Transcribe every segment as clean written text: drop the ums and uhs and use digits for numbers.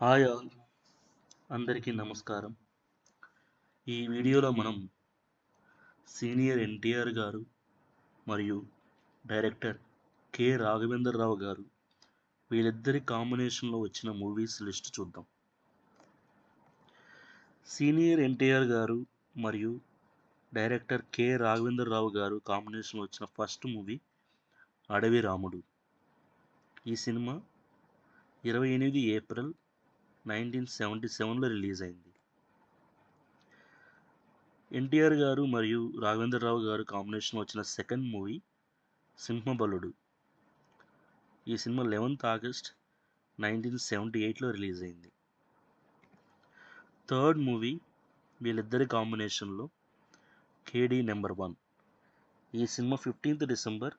Hi all అందరికీ నమస్కారం. ఈ వీడియోలో మనం సీనియర్ ఎన్టీఆర్ గారు మరియు డైరెక్టర్ కె రాఘవేంద్రరావు గారు వీళ్ళిద్దరి కాంబినేషన్లో వచ్చిన మూవీస్ లిస్ట్ చూద్దాం. సీనియర్ ఎన్టీఆర్ గారు మరియు డైరెక్టర్ కె రాఘవేంద్రరావు గారు కాంబినేషన్లో వచ్చిన ఫస్ట్ మూవీ అడవి రాముడు. ఈ సినిమా 28 ఏప్రిల్ 1977లో రిలీజ్ అయింది. ఎన్టీఆర్ గారు మరియు రాఘవేంద్రరావు గారు కాంబినేషన్ వచ్చిన సెకండ్ మూవీ సింహబలుడు. ఈ సినిమా 11th ఆగస్ట్ 1978లో రిలీజ్ అయింది. థర్డ్ మూవీ వీళ్ళిద్దరి కాంబినేషన్లో కేడీ నెంబర్ 1. ఈ సినిమా 15th డిసెంబర్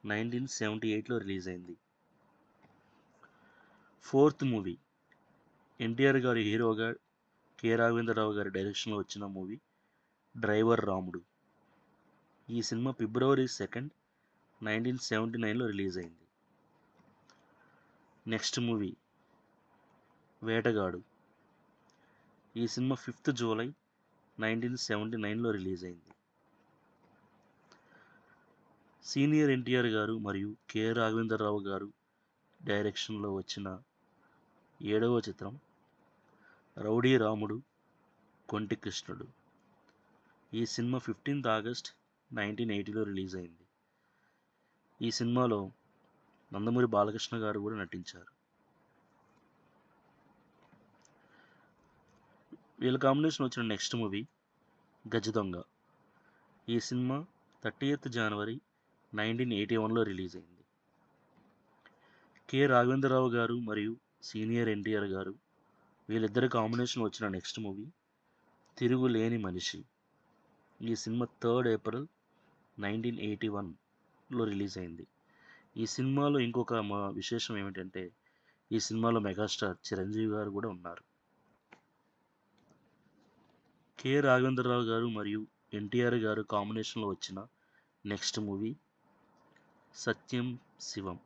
1978లో రిలీజ్ అయింది. ఫోర్త్ మూవీ ఎన్టీఆర్ గారి హీరోగా కె రాఘవేంద్రరావు గారి డైరెక్షన్లో వచ్చిన మూవీ డ్రైవర్ రాముడు. ఈ సినిమా ఫిబ్రవరి 2nd 1979లో రిలీజ్ అయింది. నెక్స్ట్ మూవీ వేటగాడు. ఈ సినిమా 5th జూలై 1979లో రిలీజ్ అయింది. సీనియర్ ఎన్టీఆర్ గారు మరియు కె రాఘవేంద్రరావు గారు డైరెక్షన్లో వచ్చిన 7వ చిత్రం రౌడీ రాముడు కొంటి కృష్ణుడు. ఈ సినిమా 15th ఆగస్ట్ 1980లో రిలీజ్ అయింది. ఈ సినిమాలో నందమూరి బాలకృష్ణ గారు కూడా నటించారు. వీళ్ళ కాంబినేషన్ వచ్చిన నెక్స్ట్ మూవీ గజదొంగ. ఈ సినిమా 30th జనవరి 1981లో రిలీజ్ అయింది. కె రాఘవేంద్రరావు గారు మరియు సీనియర్ ఎన్టీఆర్ గారు వీళ్ళిద్దరి కాంబినేషన్ వచ్చిన నెక్స్ట్ మూవీ తిరుగులేని మనిషి. ఈ సినిమా 3rd ఏప్రిల్ 1981లో రిలీజ్ అయింది. ఈ సినిమాలో ఇంకొక విశేషం ఏమిటంటే ఈ సినిమాలో మెగాస్టార్ చిరంజీవి గారు కూడా ఉన్నారు. కె రాఘవేంద్రరావు గారు మరియు ఎన్టీఆర్ గారు కాంబినేషన్లో వచ్చిన నెక్స్ట్ మూవీ సత్యం శివం.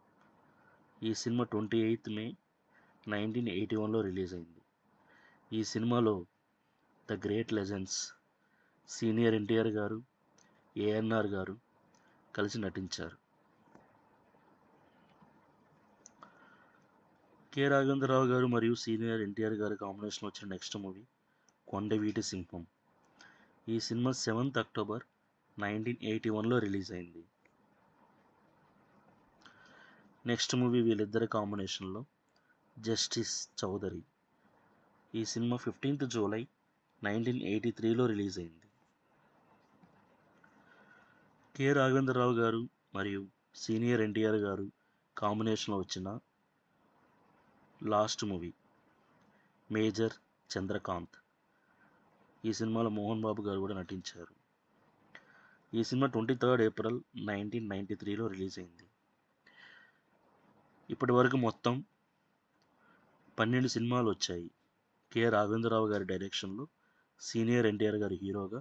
ఈ సినిమా 28th మే 1981లో రిలీజ్ అయింది. ఈ సినిమాలో the great legends senior NTR గారు ఏఎన్ఆర్ గారు కలిసి నటించారు. కె రాఘవేంద్రరావు గారు మరియు సీనియర్ ఎన్టీఆర్ గారి కాంబినేషన్ వచ్చిన నెక్స్ట్ మూవీ కొండవీటి సింహం. ఈ సినిమా 7th అక్టోబర్ 1981లో రిలీజ్ అయింది. నెక్స్ట్ మూవీ వీళ్ళిద్దరి కాంబినేషన్లో జస్టిస్ చౌదరి. ఈ సినిమా 15th జూలై 1983లో రిలీజ్ అయింది. కె రాఘవేంద్రరావు గారు మరియు సీనియర్ ఎన్టీఆర్ గారు కాంబినేషన్లో వచ్చిన లాస్ట్ మూవీ మేజర్ చంద్రకాంత్. ఈ సినిమాలో మోహన్ బాబు గారు కూడా నటించారు. ఈ సినిమా 23rd ఏప్రిల్ 1993లో రిలీజ్ అయింది. ఇప్పటి వరకు మొత్తం 12 సినిమాలు వచ్చాయి. కె రాఘవేంద్రరావు గారి డైరెక్షన్లో సీనియర్ ఎన్టీఆర్ గారి హీరోగా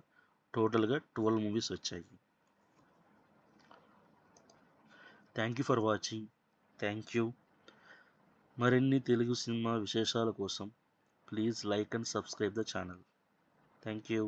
టోటల్గా 12 మూవీస్ వచ్చాయి. Thank you for watching. Thank you. మరిన్ని తెలుగు సినిమా విశేషాల కోసం please like and subscribe the channel. Thank you.